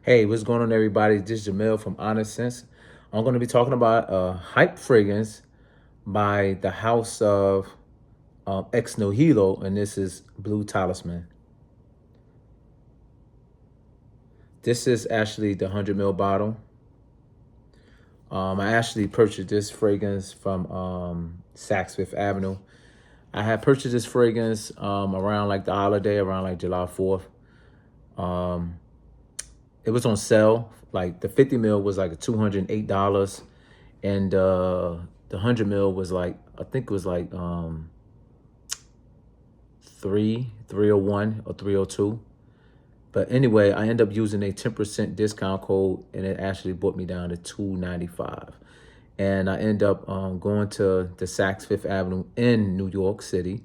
Hey, what's going on, everybody? This is Jamil from Honest Sense. I'm going to be talking about a hype fragrance by the house of ex Nihilo, and this is Blue Talisman. This is actually the 100 ml bottle. I actually purchased this fragrance from Saks Fifth Avenue. I had purchased this fragrance around like the holiday, around like July 4th. Um, it was on sale. Like the 50 ml was like $208, and the 100 ml was like, I think it was like 301 or 302. But anyway, I ended up using a 10% discount code, and it actually brought me down to $295. And I end up going to the Saks Fifth Avenue in New York City.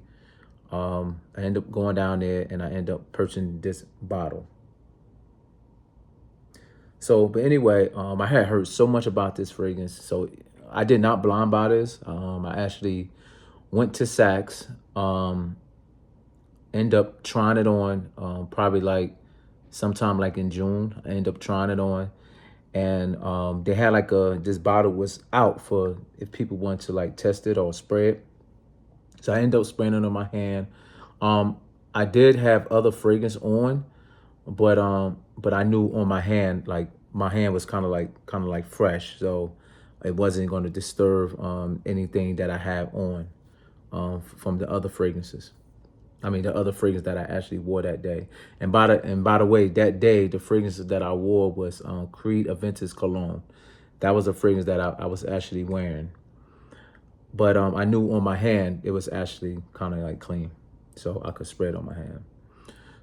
I end up going down there, and I end up purchasing this bottle. So, but anyway, I had heard so much about this fragrance, so I did not blind buy this. I actually went to Saks, end up trying it on, probably like sometime like in June. I end up trying it on, and they had like this bottle was out for if people want to like test it or spray it. So I ended up spraying it on my hand. I did have other fragrance on, but I knew on my hand, like my hand was kind of like fresh, so it wasn't going to disturb anything that I have on from the other fragrances. I mean, the other fragrance that I actually wore that day. And by the way, that day the fragrances that I wore was Creed Aventus Cologne. That was a fragrance that I was actually wearing. But I knew on my hand it was actually kind of like clean, so I could spray it on my hand.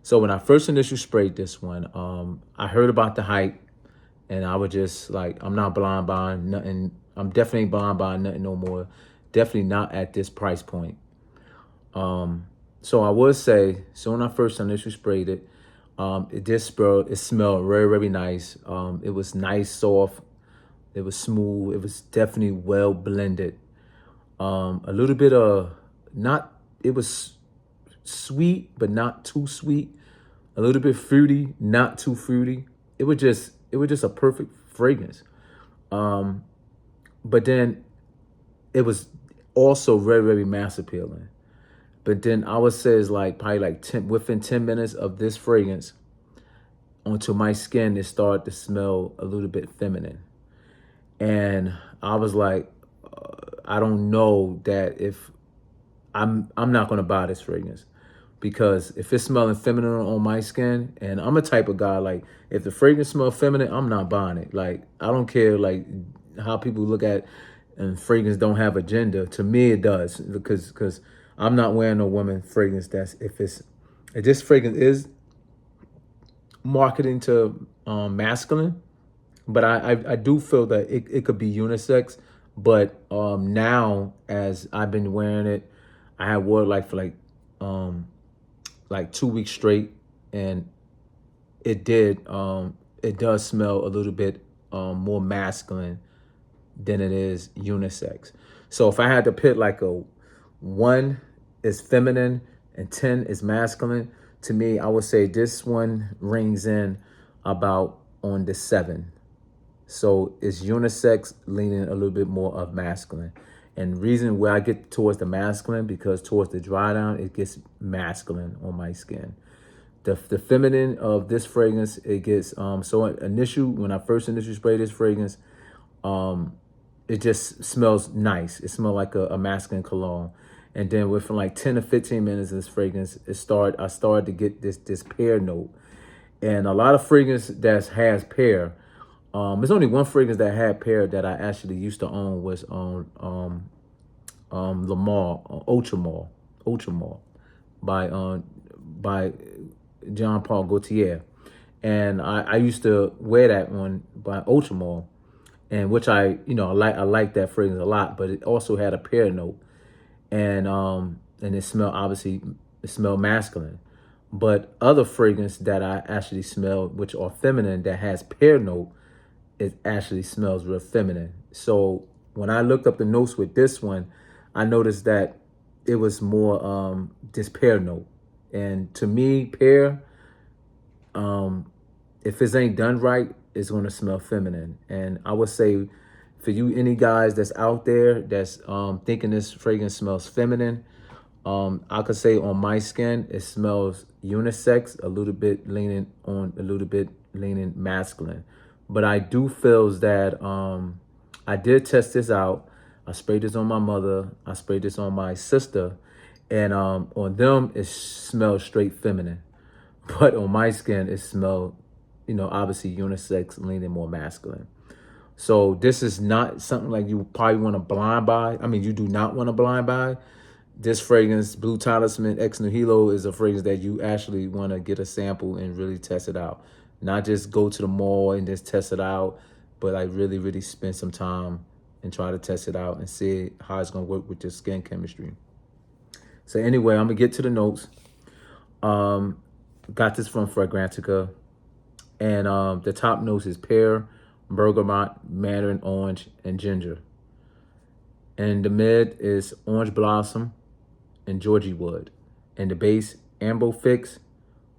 So when I first initially sprayed this one, I heard about the hype, and I was just like, I'm not blind buying nothing. I'm definitely blind buying nothing no more. Definitely not at this price point. So I would say, so when I first initially sprayed it, it smelled very, very nice. It was nice, soft. It was smooth. It was definitely well blended. A little bit of not, it was sweet, but not too sweet. A little bit fruity, not too fruity. It was just a perfect fragrance. Um, but then it was also very, very mass appealing. But then I would say it's like probably like within 10 minutes of this fragrance onto my skin, it started to smell a little bit feminine. And I was like, I don't know that if I'm not gonna buy this fragrance, because if it's smelling feminine on my skin, and I'm a type of guy, like if the fragrance smells feminine, I'm not buying it. Like I don't care like how people look at, and fragrance don't have a gender. To me it does, because I'm not wearing no woman fragrance that's if this fragrance is marketing to masculine, but I do feel that it could be unisex. But now as I've been wearing it, I had wore it like for like 2 weeks straight, and it does smell a little bit more masculine than it is unisex. So if I had to pick like a 1 is feminine and 10 is masculine, to me, I would say this one rings in about on the 7. So it's unisex, leaning a little bit more of masculine. And reason where I get towards the masculine, because towards the dry down, it gets masculine on my skin. The feminine of this fragrance, it gets so initial when I first initially sprayed this fragrance, it just smells nice. It smells like a masculine cologne. And then within like 10 to 15 minutes of this fragrance, I started to get this pear note. And a lot of fragrance that has pear, there's only one fragrance that had pear that I actually used to own, was on Lamar, Ultramar by John Paul Gaultier. And I used to wear that one by Ultramar, and which I like that fragrance a lot, but it also had a pear note. And it smelled, obviously it smelled masculine. But other fragrance that I actually smell, which are feminine, that has pear note, it actually smells real feminine. So when I looked up the notes with this one, I noticed that it was more this pear note. And to me, pear, if it ain't done right, it's going to smell feminine. And I would say for you, any guys that's out there that's thinking this fragrance smells feminine, I could say on my skin, it smells unisex, a little bit leaning masculine. But I do feels that I did test this out. I sprayed this on my mother. I sprayed this on my sister. And on them, it smells straight feminine. But on my skin, it smelled, obviously unisex, leaning more masculine. So this is not something like you probably want to blind buy. I mean, you do not want to blind buy. This fragrance, Blue Talisman X Nihilo, is a fragrance that you actually want to get a sample and really test it out. Not just go to the mall and just test it out, but like really, really spend some time and try to test it out and see how it's going to work with your skin chemistry. So anyway, I'm going to get to the notes. Got this from Fragrantica. And the top notes is pear, bergamot, mandarin orange, and ginger. And the mid is orange blossom and Georgie wood. And the base, ambo fix,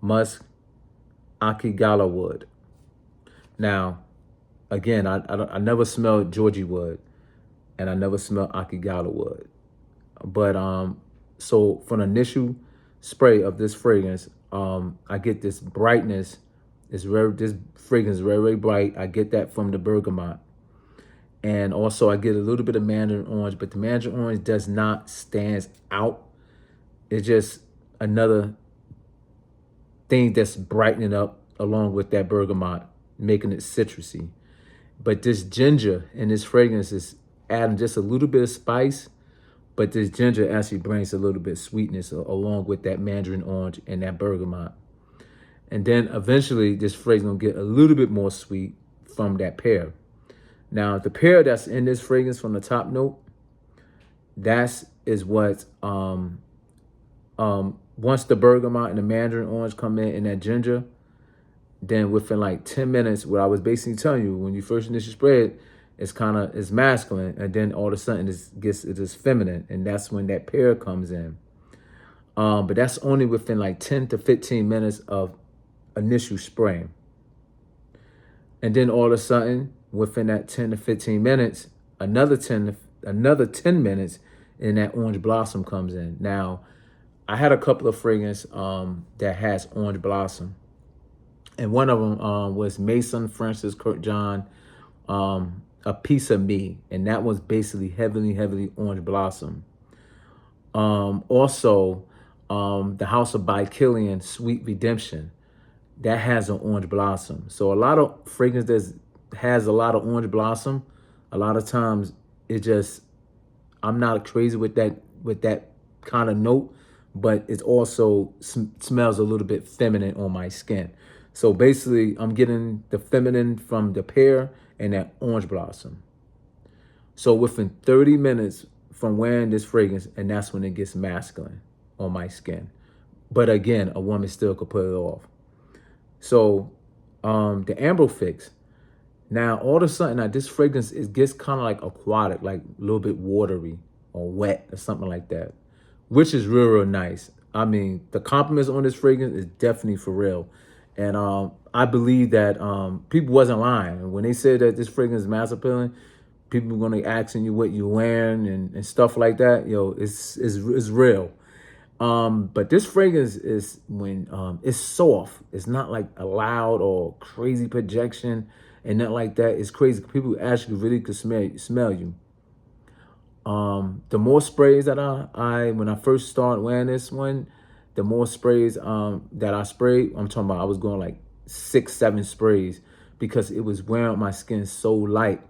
musk, akigala wood. Now, again, I never smelled Georgie wood, and I never smelled akigala wood. But so for the initial spray of this fragrance, I get this brightness. This fragrance is very, very bright. I get that from the bergamot. And also I get a little bit of mandarin orange, but the mandarin orange does not stand out. It's just another thing that's brightening up along with that bergamot, making it citrusy. But this ginger in this fragrance is adding just a little bit of spice, but this ginger actually brings a little bit of sweetness along with that mandarin orange and that bergamot. And then eventually this fragrance gonna get a little bit more sweet from that pear. Now the pear that's in this fragrance from the top note, that is what once the bergamot and the mandarin orange come in and that ginger, then within like 10 minutes, what I was basically telling you, when you first initially spray it, it's masculine, and then all of a sudden it is feminine, and that's when that pear comes in. But that's only within like 10 to 15 minutes of initial spraying. And then all of a sudden, within that 10 to 15 minutes, another 10 minutes, and that orange blossom comes in. Now, I had a couple of fragrances that has orange blossom. And one of them was Mason Francis Kurt John, A Piece of Me. And that was basically heavily orange blossom. Also, the House of By Killian, Sweet Redemption, that has an orange blossom. So a lot of fragrance that has a lot of orange blossom, a lot of times I'm not crazy with that kind of note, but it also smells a little bit feminine on my skin. So basically, I'm getting the feminine from the pear and that orange blossom. So within 30 minutes from wearing this fragrance, and that's when it gets masculine on my skin. But again, a woman still could put it off. So the Amber Fix, now all of a sudden, this fragrance, it gets kind of like aquatic, like a little bit watery or wet or something like that, which is real nice. I mean, the compliments on this fragrance is definitely for real. And I believe that people wasn't lying. When they said that this fragrance is mass appealing, people were going to asking you what you're wearing and stuff like that. It's real. But this fragrance is when it's soft. It's not like a loud or crazy projection and nothing like that. It's crazy. People actually really could smell you. The more sprays that when I first started wearing this one, the more sprays that I sprayed, I'm talking about I was going like 6-7 sprays because it was wearing my skin so light.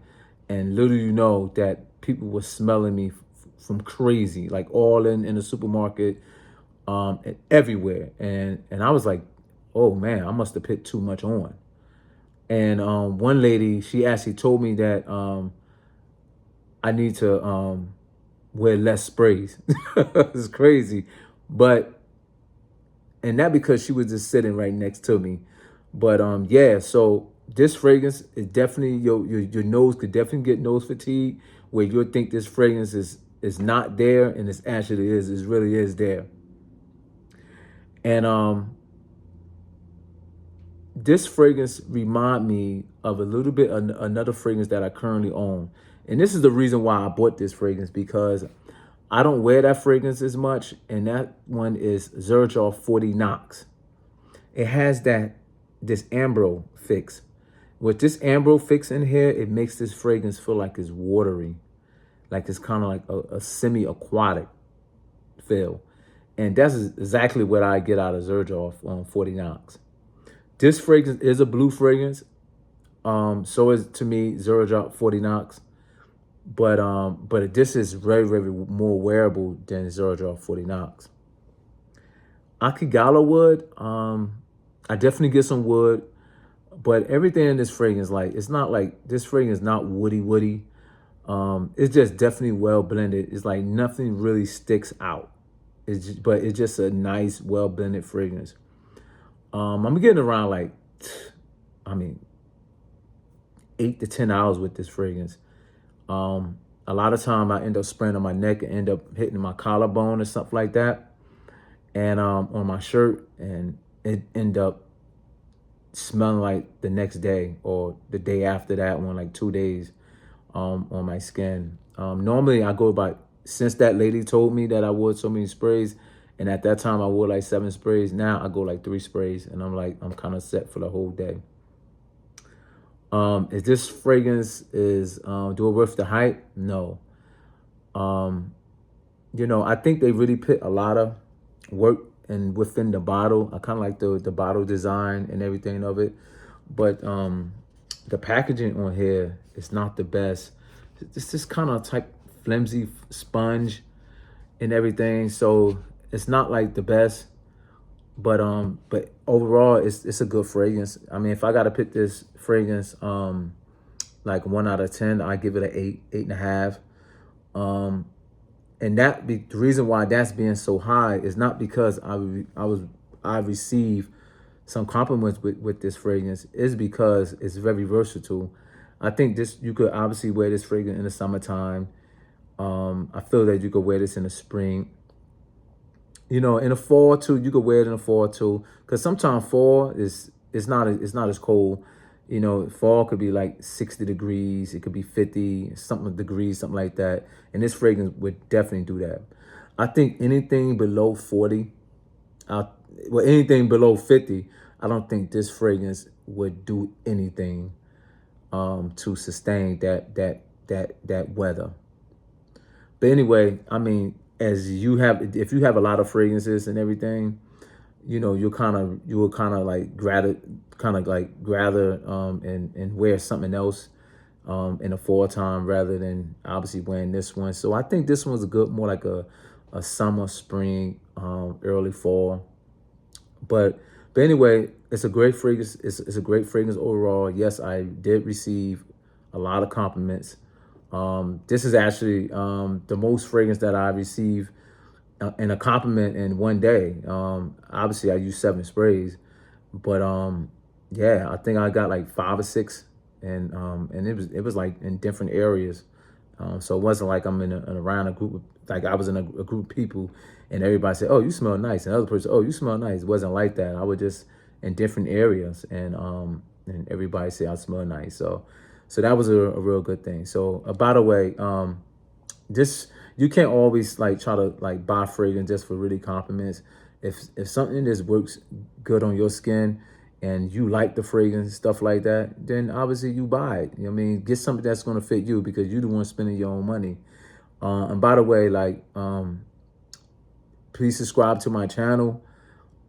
And little you know that people were smelling me from crazy, like all in the supermarket, and everywhere. And I was like, oh man, I must have put too much on. And one lady, she actually told me that I need to wear less sprays. It's crazy. And that because she was just sitting right next to me. But yeah, so this fragrance is definitely, your nose could definitely get nose fatigue, where you'll think this fragrance is not there, and it actually is. It really is there. And this fragrance remind me of a little bit another fragrance that I currently own. And this is the reason why I bought this fragrance, because I don't wear that fragrance as much. And that one is Xerjoff 40 Knox. It has this ambro fix. With this ambro fix in here, it makes this fragrance feel like it's watery. Like it's kind of like a semi-aquatic feel. And that's exactly what I get out of Xerjoff 40 Knox. This fragrance is a blue fragrance. So is, to me, Xerjoff 40 Knox. But this is very, very more wearable than Xerjoff 40 Knox. Akigala wood, I definitely get some wood, but everything in this fragrance, like, it's not like, this fragrance is not woody. It's just definitely well blended. It's like nothing really sticks out. But it's just a nice, well blended fragrance. I'm getting around like, I mean, 8 to 10 hours with this fragrance. A lot of time I end up spraying on my neck and end up hitting my collarbone or something like that, and on my shirt, and it end up smelling like the next day or the day after that one, like 2 days on my skin. Normally I go about, since that lady told me that I wore so many sprays, and at that time I wore like 7 sprays, now I go like 3 sprays, and I'm kind of set for the whole day. Is this fragrance do it worth the hype? No. I think they really put a lot of work within the bottle. I kind of like the bottle design and everything of it, but the packaging on here is not the best. It's this kind of type flimsy sponge and everything, so it's not like the best. But overall, it's a good fragrance. I mean, if I gotta pick this fragrance, like 1 out of 10, I give it an 8.5. And the reason why that's being so high is not because I received some compliments with this fragrance. Is because it's very versatile. I think you could obviously wear this fragrance in the summertime. I feel that you could wear this in the spring. In the fall too, you could wear it in the fall too, because sometimes fall is not as cold. Fall could be like 60 degrees, it could be 50 something degrees, something like that. And this fragrance would definitely do that. I think anything below 40, anything below 50, I don't think this fragrance would do anything to sustain that weather. But anyway, I mean, if you have a lot of fragrances and everything, you will kind of like rather and wear something else in the fall time rather than obviously wearing this one. So I think this one's more like a summer, spring, early fall. But anyway, it's a great fragrance. It's a great fragrance overall. Yes, I did receive a lot of compliments. This is actually the most fragrance that I received in a compliment in one day. Obviously, I used 7 sprays, but yeah, I think I got like 5 or 6, and it was like in different areas. So it wasn't like I'm around a group like I was in a group of people and everybody said, "Oh, you smell nice," and the other person, "Oh, you smell nice." It wasn't like that. I was just in different areas, and everybody said I smell nice. So that was a real good thing. So by the way, this, you can't always like try to like buy fragrance just for really compliments. If something just works good on your skin and you like the fragrance, stuff like that, then obviously you buy it. You know what I mean? Get something that's gonna fit you, because you're the one spending your own money. And by the way, like, please subscribe to my channel.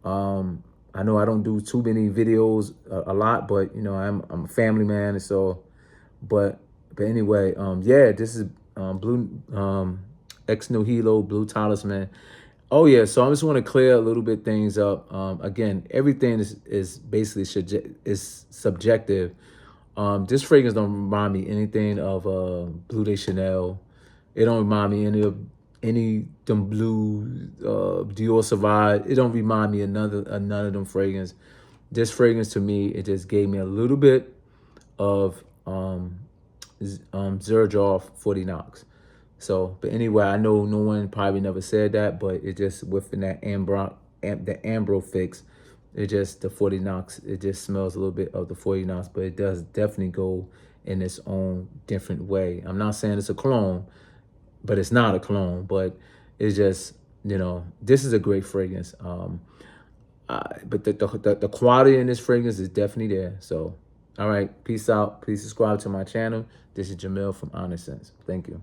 I know I don't do too many videos a lot, but I'm a family man, and so. But anyway, yeah, this is blue ex Nihilo blue Talisman. Oh yeah, so I just want to clear a little bit things up. Again, everything is basically subjective. This fragrance don't remind me anything of Bleu de Chanel. It don't remind me any them blue Dior Sauvage. It don't remind me of none of them fragrance. This fragrance to me, it just gave me a little bit of Xerjoff 40 Knox. So, but anyway, I know no one probably never said that, but it just within that the Ambro fix, It just, the 40 Knox, it just smells a little bit of the 40 Knox, but it does definitely go in its own different way. I'm not saying it's a clone, but it's not a clone, but it's just, you know, this is a great fragrance. But the quality in this fragrance is definitely there. So, all right, peace out. Please subscribe to my channel. This is Jamil from Honest Sense. Thank you.